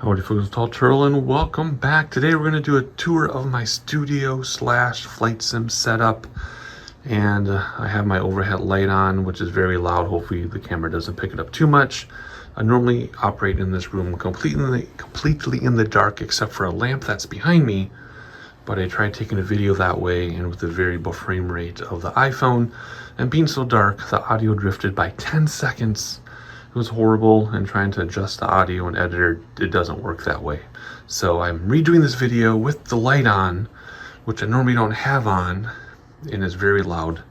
Howdy folks, Tall Turtle, and welcome back. Today we're going to do a tour of my studio slash flight sim setup. And I have my overhead light on, which is very loud. Hopefully the camera doesn't pick it up too much. I normally operate in this room completely in the dark, except for a lamp that's behind me. But I tried taking a video that way, and with the variable frame rate of the iPhone and being so dark, the audio drifted by 10 seconds. It was horrible, and trying to adjust the audio and editor, it doesn't work that way. So I'm redoing this video with the light on, which I normally don't have on, and it's very loud.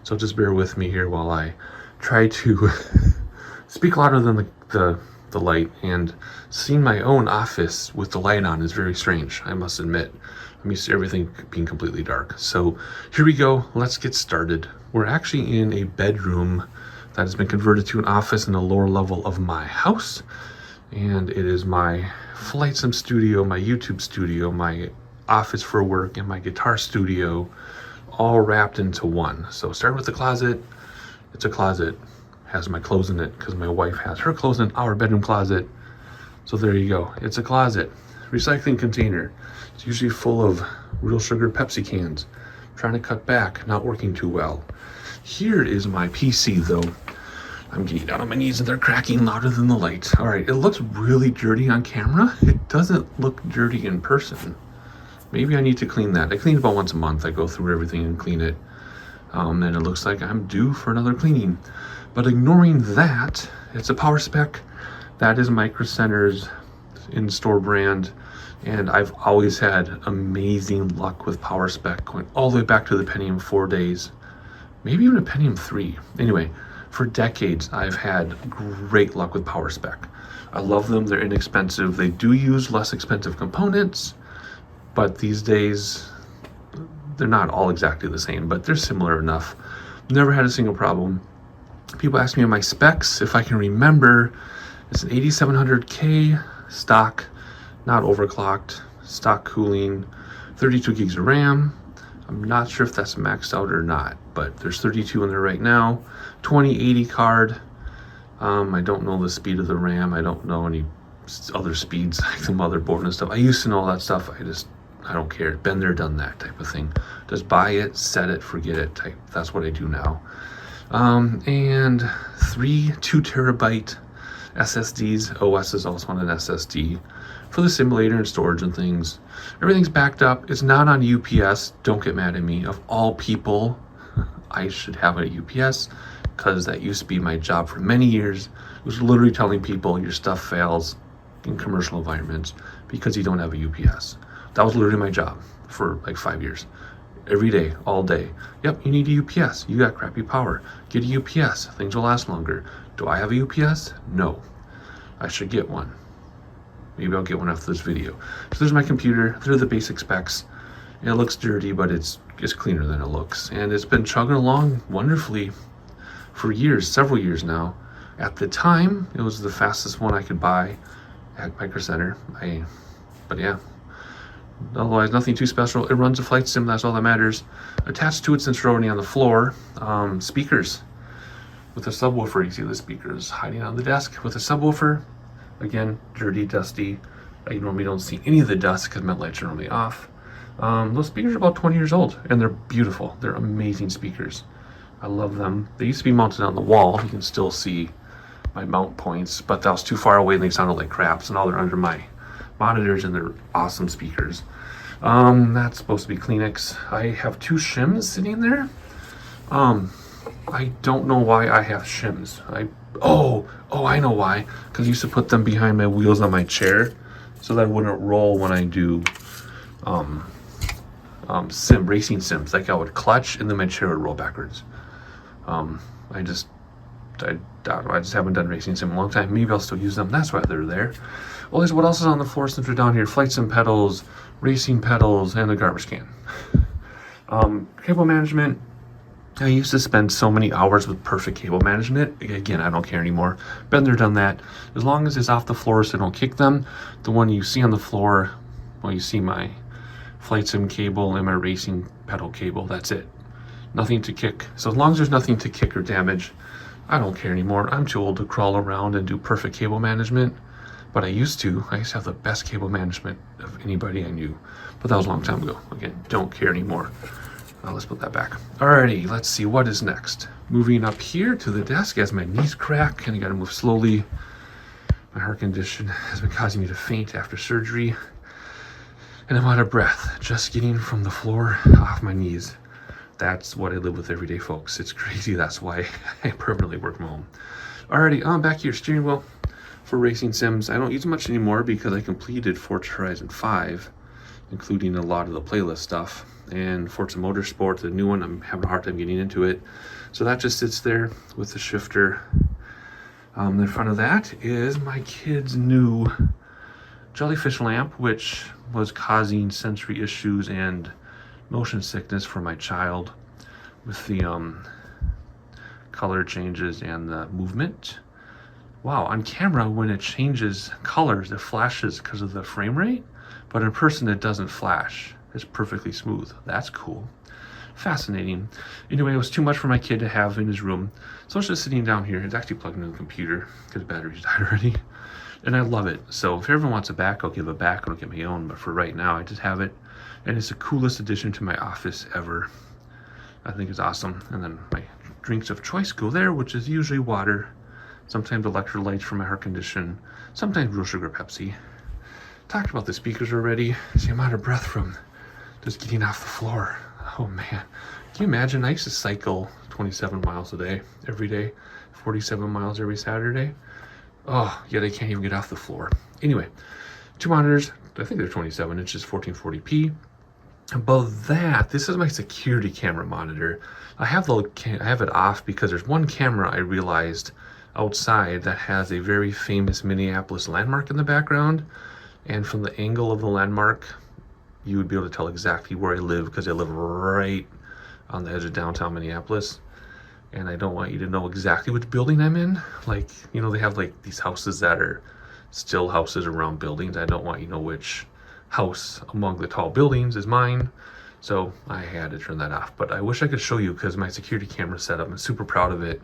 So just bear with me here while I try to speak louder than the light. And seeing my own office with the light on is very strange, I must admit. I'm used to everything being completely dark. So here we go, let's get started. We're actually in a bedroom that has been converted to an office in the lower level of my house. And it is my flight sim studio, my YouTube studio, my office for work, and my guitar studio, all wrapped into one. So start with the closet. It's a closet, has my clothes in it because my wife has her clothes in our bedroom closet. So there you go, it's a closet. Recycling container. It's usually full of real sugar Pepsi cans. Trying to cut back, not working too well. Here is my PC though. I'm getting down on my knees and they're cracking louder than the lights. All right, it looks really dirty on camera. It doesn't look dirty in person. Maybe I need to clean that. I clean about once a month. I go through everything and clean it. And it looks like I'm due for another cleaning. But ignoring that, it's a power spec. That is Micro Center's in-store brand. And I've always had amazing luck with power spec, going all the way back to the Pentium 4 days. Maybe even a Pentium 3. Anyway, for decades, I've had great luck with power spec. I love them, they're inexpensive. They do use less expensive components, but these days, they're not all exactly the same, but they're similar enough. Never had a single problem. People ask me on my specs, if I can remember, it's an 8700K stock, not overclocked, stock cooling, 32 gigs of RAM. I'm not sure if that's maxed out or not, but there's 32 in there right now. 2080 card. I don't know the speed of the RAM. I don't know any other speeds like the motherboard and stuff. I used to know all that stuff. I don't care. Been there, done that type of thing. Just buy it, set it, forget it type. That's what I do now. And 2 terabyte SSDs. OS is also on an SSD for the simulator and storage and things. Everything's backed up. It's not on UPS. Don't get mad at me. Of all people, I should have a UPS because that used to be my job for many years. It was literally telling people your stuff fails in commercial environments because you don't have a UPS. That was literally my job for like 5 years. Every day, all day. Yep, you need a UPS. You got crappy power. Get a UPS. Things will last longer. Do I have a UPS? No. I should get one. Maybe I'll get one after this video. So there's my computer. There are the basic specs. It looks dirty, but it's cleaner than it looks. And it's been chugging along wonderfully for years, several years now. At the time, it was the fastest one I could buy at Micro Center. But yeah, otherwise nothing too special. It runs a flight sim, that's all that matters. Attached to it, since we're already on the floor, speakers with a subwoofer. You see the speakers hiding on the desk with a subwoofer. Again, dirty, dusty. I normally don't see any of the dust because my lights are normally off. Those speakers are about 20 years old and they're beautiful. They're amazing speakers. I love them. They used to be mounted on the wall. You can still see my mount points, but that was too far away and they sounded like crap. So now they're under my monitors and they're awesome speakers. That's supposed to be Kleenex. I have 2 shims sitting there. I don't know why I have shims. I know why. Because I used to put them behind my wheels on my chair so that I wouldn't roll when I do racing sims. Like I would clutch and then my chair would roll backwards. I just haven't done racing sim in a long time. Maybe I'll still use them. That's why they're there. Well, what else is on the floor since we're down here? Flight sim pedals, racing pedals, and a garbage can. Cable management. I used to spend so many hours with perfect cable management. Again, I don't care anymore. Been there, done that. As long as it's off the floor so I don't kick them. The one you see on the floor, well, you see my flight sim cable and my racing pedal cable. That's it. Nothing to kick. So as long as there's nothing to kick or damage, I don't care anymore. I'm too old to crawl around and do perfect cable management. But I used to have the best cable management of anybody I knew. But that was a long time ago. Again, don't care anymore. Let's put that back. Alrighty, let's see what is next. Moving up here to the desk as my knees crack and I gotta move slowly. My heart condition has been causing me to faint after surgery. And I'm out of breath, just getting from the floor off my knees. That's what I live with every day, folks. It's crazy. That's why I permanently work from home. Alrighty, I'm back here, steering wheel for racing sims. I don't use much anymore because I completed Forza Horizon 5, including a lot of the playlist stuff. And Forza Motorsport, the new one, I'm having a hard time getting into it. So that just sits there with the shifter. In front of that is my kid's new jellyfish lamp, which was causing sensory issues and motion sickness for my child with the color changes and the movement. Wow, on camera when it changes colors, it flashes because of the frame rate, but in person it doesn't flash. It's perfectly smooth. That's cool. Fascinating. Anyway, it was too much for my kid to have in his room, so it's just sitting down here. It's actually plugged into the computer because the battery's died already. And I love it. So if everyone wants it back, I'll give it back. I'll get my own. But for right now, I just have it. And it's the coolest addition to my office ever. I think it's awesome. And then my drinks of choice go there, which is usually water. Sometimes electrolytes for my heart condition. Sometimes real sugar Pepsi. Talked about the speakers already. See, I'm out of breath from just getting off the floor. Oh man. Can you imagine? I used to cycle 27 miles a day, every day. 47 miles every Saturday. Oh, yet I can't even get off the floor. Anyway, 2 monitors. I think they're 27 inches, 1440p. Above that, this is my security camera monitor. I have it off because there's one camera I realized outside that has a very famous Minneapolis landmark in the background. And from the angle of the landmark, you would be able to tell exactly where I live because I live right on the edge of downtown Minneapolis. And I don't want you to know exactly which building I'm in. Like, you know, they have like these houses that are still houses around buildings. I don't want you to know which house among the tall buildings is mine. So I had to turn that off. But I wish I could show you because my security camera setup, I'm super proud of it.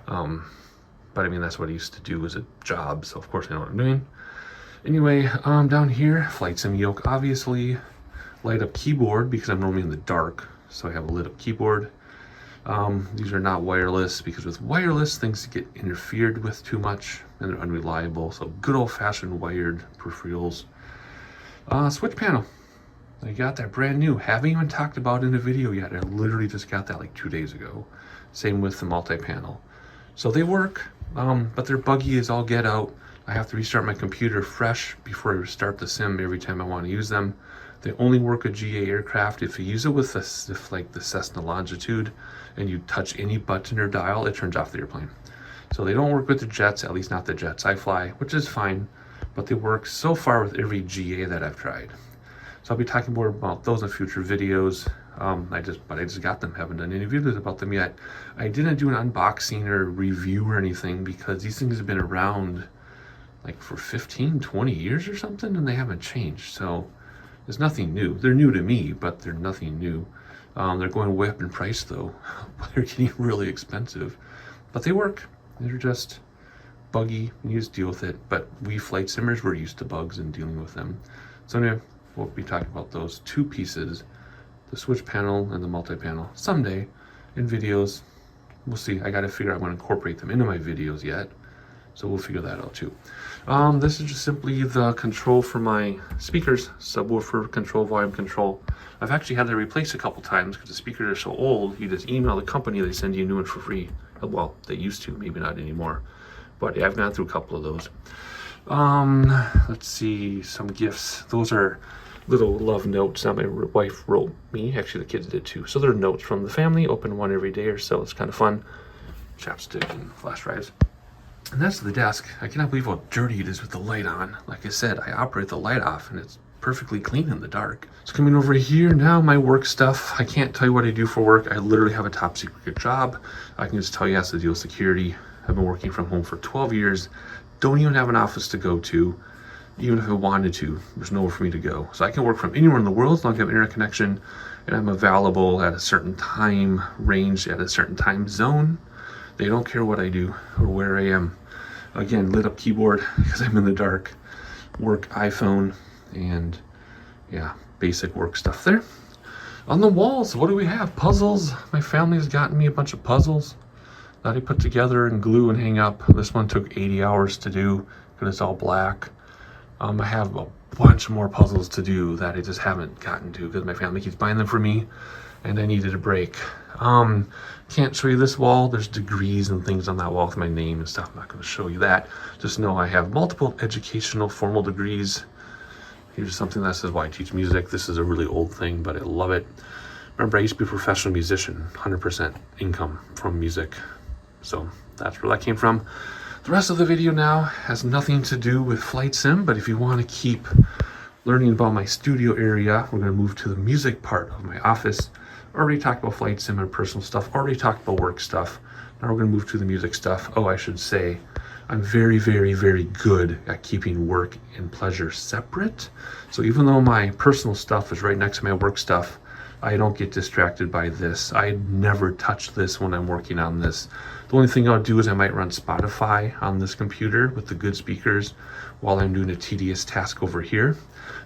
But I mean, that's what I used to do as a job. So of course I know what I'm doing. Anyway, down here, Flight Sim Yoke, obviously. Light up keyboard because I'm normally in the dark. So I have a lit up keyboard. These are not wireless because with wireless things get interfered with too much and they're unreliable. So good old-fashioned wired peripherals. Switch panel. I got that brand new. Haven't even talked about it in a video yet. I literally just got that like 2 days ago. Same with the multi-panel. So they work, but they're buggy as all get out. I have to restart my computer fresh before I restart the sim every time I want to use them. They only work with GA aircraft. If you use it with like the Cessna Longitude and you touch any button or dial, it turns off the airplane. So they don't work with the jets, at least not the jets I fly, which is fine, but they work so far with every GA that I've tried. So I'll be talking more about those in future videos. I just got them, haven't done any videos about them yet. I didn't do an unboxing or review or anything because these things have been around like for 15, 20 years or something and they haven't changed. So there's nothing new. They're new to me, but they're nothing new. They're going way up in price though. They're getting really expensive, but they work. They're just buggy and you just deal with it. But we flight simmers, we're used to bugs and dealing with them. So anyway, we'll be talking about those two pieces, the switch panel and the multi-panel someday in videos. We'll see. I got to figure out how I'm going to incorporate them into my videos yet. So we'll figure that out too. This is just simply the control for my speakers, subwoofer control, volume control. I've actually had to replace a couple times because the speakers are so old. You just email the company, they send you a new one for free. Well, they used to, maybe not anymore. But yeah, I've gone through a couple of those. Let's see, some gifts. Those are little love notes that my wife wrote me. Actually, the kids did too. So they're notes from the family. Open one every day or so. It's kind of fun. Chapstick and flash drives. And that's the desk. I cannot believe how dirty it is with the light on. Like I said, I operate the light off and it's perfectly clean in the dark. So coming over here now, my work stuff. I can't tell you what I do for work. I literally have a top secret job. I can just tell you it has to deal with security. I've been working from home for 12 years. Don't even have an office to go to. Even if I wanted to, there's nowhere for me to go. So I can work from anywhere in the world as long as I have internet connection and I'm available at a certain time range, at a certain time zone. They don't care what I do or where I am. Again, lit up keyboard because I'm in the dark. Work iPhone, and yeah, basic work stuff there. On the walls, what do we have? Puzzles. My family's gotten me a bunch of puzzles that I put together and glue and hang up. This one took 80 hours to do because it's all black. I have a bunch more puzzles to do that I just haven't gotten to because my family keeps buying them for me and I needed a break. Can't show you this wall. There's degrees and things on that wall with my name and stuff. I'm not going to show you that. Just know I have multiple educational formal degrees. Here's something that says why I teach music. This is a really old thing, but I love it. Remember, I used to be a professional musician, 100% income from music. So that's where that came from. The rest of the video now has nothing to do with Flight Sim, but if you want to keep learning about my studio area, we're going to move to the music part of my office. Already talked about Flight Sim and personal stuff. Already talked about work stuff. Now we're going to move to the music stuff. Oh, I should say, I'm very, very, very good at keeping work and pleasure separate. So even though my personal stuff is right next to my work stuff, I don't get distracted by this. I never touch this when I'm working on this. The only thing I'll do is I might run Spotify on this computer with the good speakers while I'm doing a tedious task over here.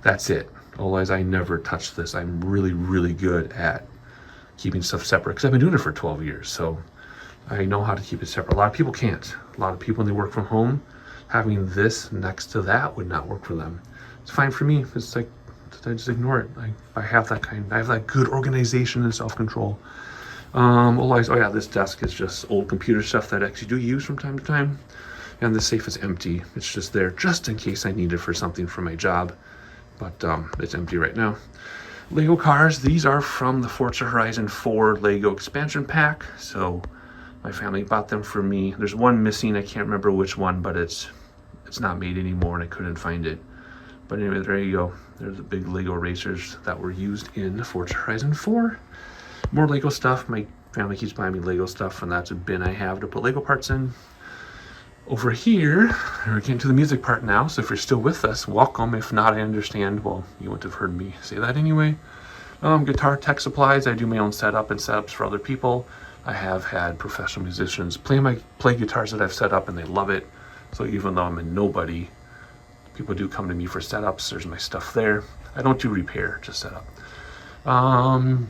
That's it. Otherwise, I never touch this. I'm really, really good at keeping stuff separate because I've been doing it for 12 years. So I know how to keep it separate. A lot of people can't. A lot of people, when they work from home, having this next to that would not work for them. It's fine for me. It's like, I just ignore it. I have that good organization and self-control. Otherwise, oh yeah, this desk is just old computer stuff that I actually do use from time to time. And the safe is empty. It's just there just in case I need it for something for my job. But it's empty right now. Lego cars, these are from the Forza Horizon 4 Lego expansion pack. So my family bought them for me. There's one missing, I can't remember which one, but it's not made anymore and I couldn't find it. But anyway, there you go. There's the big Lego racers that were used in Forza Horizon 4. More Lego stuff. My family keeps buying me Lego stuff, and that's a bin I have to put Lego parts in. Over here, we're getting to the music part now, so if you're still with us, welcome. If not, I understand. Well, you wouldn't have heard me say that anyway. Guitar tech supplies. I do my own setup and setups for other people. I have had professional musicians play guitars that I've set up, and they love it. So even though I'm a nobody, people do come to me for setups. There's my stuff there. I don't do repair, just setup. I'll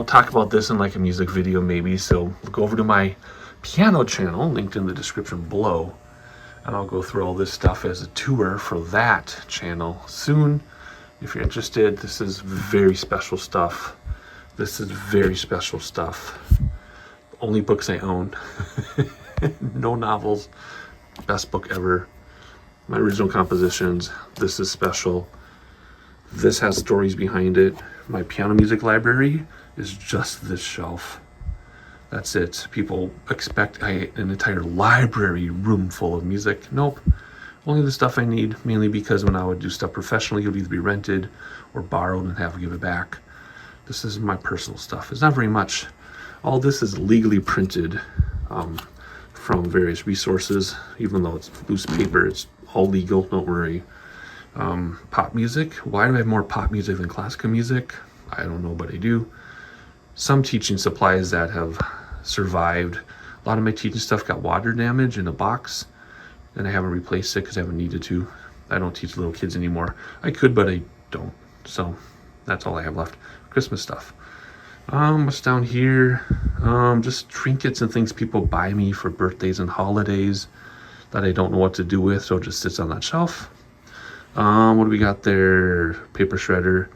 talk about this in like a music video maybe. So go over to my piano channel, linked in the description below, and I'll go through all this stuff as a tour for that channel soon. If you're interested, this is very special stuff. This is very special stuff. Only books I own. No novels. Best book ever. My original compositions. This is special. This has stories behind it. My piano music library is just this shelf. That's it. People expect an entire library room full of music. Nope. Only the stuff I need, mainly because when I would do stuff professionally, it would either be rented or borrowed and have to give it back. This is my personal stuff. It's not very much. All this is legally printed from various resources, even though it's loose paper. It's all legal, don't worry. Pop music. Why do I have more pop music than classical music? I don't know, but I do. Some teaching supplies that have survived. A lot of my teaching stuff got water damage in a box, and I haven't replaced it because I haven't needed to. I don't teach little kids anymore. I could, but I don't. So that's all I have left. Christmas stuff. What's down here? Just trinkets and things people buy me for birthdays and holidays that I don't know what to do with, so it just sits on that shelf. What do we got there? Paper shredder.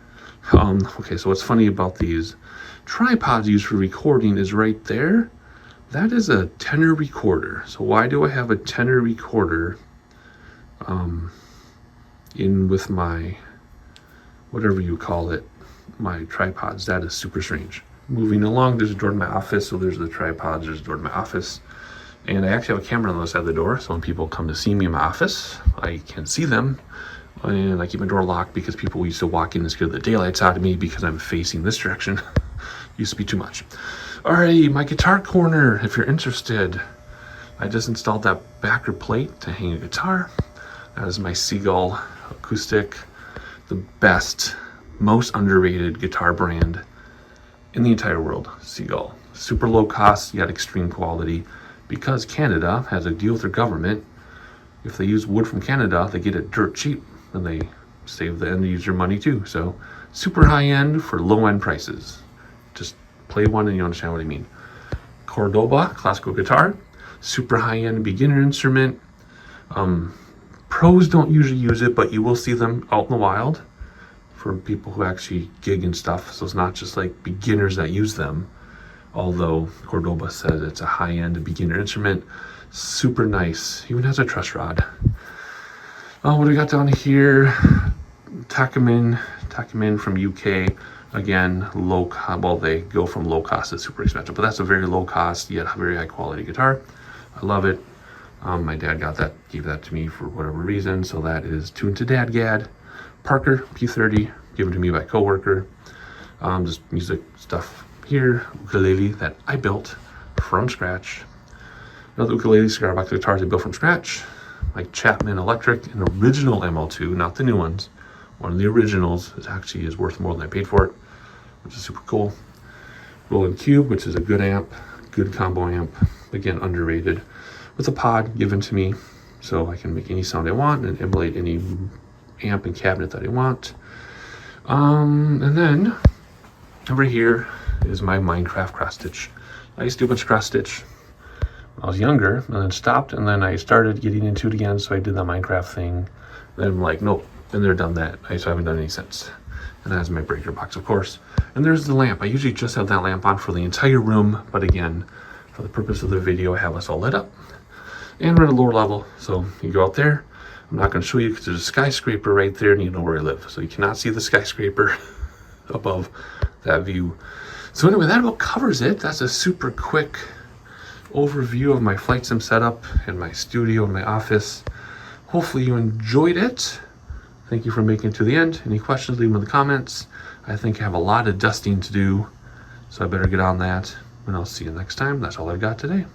Okay, so what's funny about these tripods used for recording is right there. That is a tenor recorder. So why do I have a tenor recorder in with my, whatever you call it, my tripods? That is super strange. Moving along, there's a door to my office. So there's the tripods, there's a door to my office. And I actually have a camera on the other side of the door. So when people come to see me in my office, I can see them. And I keep my door locked because people used to walk in and scare the daylights out of me because I'm facing this direction. Used to be too much. Alright, my guitar corner, if you're interested. I just installed that backer plate to hang a guitar. That is my Seagull acoustic. The best, most underrated guitar brand in the entire world. Seagull. Super low cost, yet extreme quality. because Canada has a deal with their government. If they use wood from Canada, they get it dirt cheap, and they save the end user money too. So super high end for low end prices. Just play one and you understand what I mean. Cordoba classical guitar, super high end beginner instrument. Pros don't usually use it, but you will see them out in the wild for people who actually gig and stuff. So it's not just like beginners that use them. Although Cordoba says it's a high end beginner instrument. Super nice. Even has a truss rod. Oh, what do we got down here? Takamine from UK. Again, low cost. Well, they go from low cost to super expensive, but that's a very low cost yet very high quality guitar. I love it. My dad gave that to me for whatever reason. So that is tuned to DADGAD. Parker P30, given to me by a coworker. Just music stuff here. Ukulele that I built from scratch. Another ukulele cigar box guitars I built from scratch. Like Chapman Electric, an original ML2, not the new ones. One of the originals is worth more than I paid for it, which is super cool. Roland Cube, which is a good amp, good combo amp, again underrated, with a pod given to me, so I can make any sound I want and emulate any amp and cabinet that I want. And then over here is my Minecraft cross stitch. I used to do a bunch of cross stitch when I was younger, and then stopped, and then I started getting into it again, so I did the Minecraft thing. Then I'm like, nope. Been there, done that. I haven't done any since. And that has my breaker box, of course. And there's the lamp. I usually just have that lamp on for the entire room, but again, for the purpose of the video, I have us all lit up. And we're at a lower level, so you go out there. I'm not going to show you because there's a skyscraper right there, and you know where I live, so you cannot see the skyscraper above that view. So anyway, that about covers it. That's a super quick overview of my flight sim setup and my studio and my office. Hopefully you enjoyed it. Thank you for making it to the end. Any questions, leave them in the comments. I think I have a lot of dusting to do, so I better get on that. And I'll see you next time. That's all I've got today.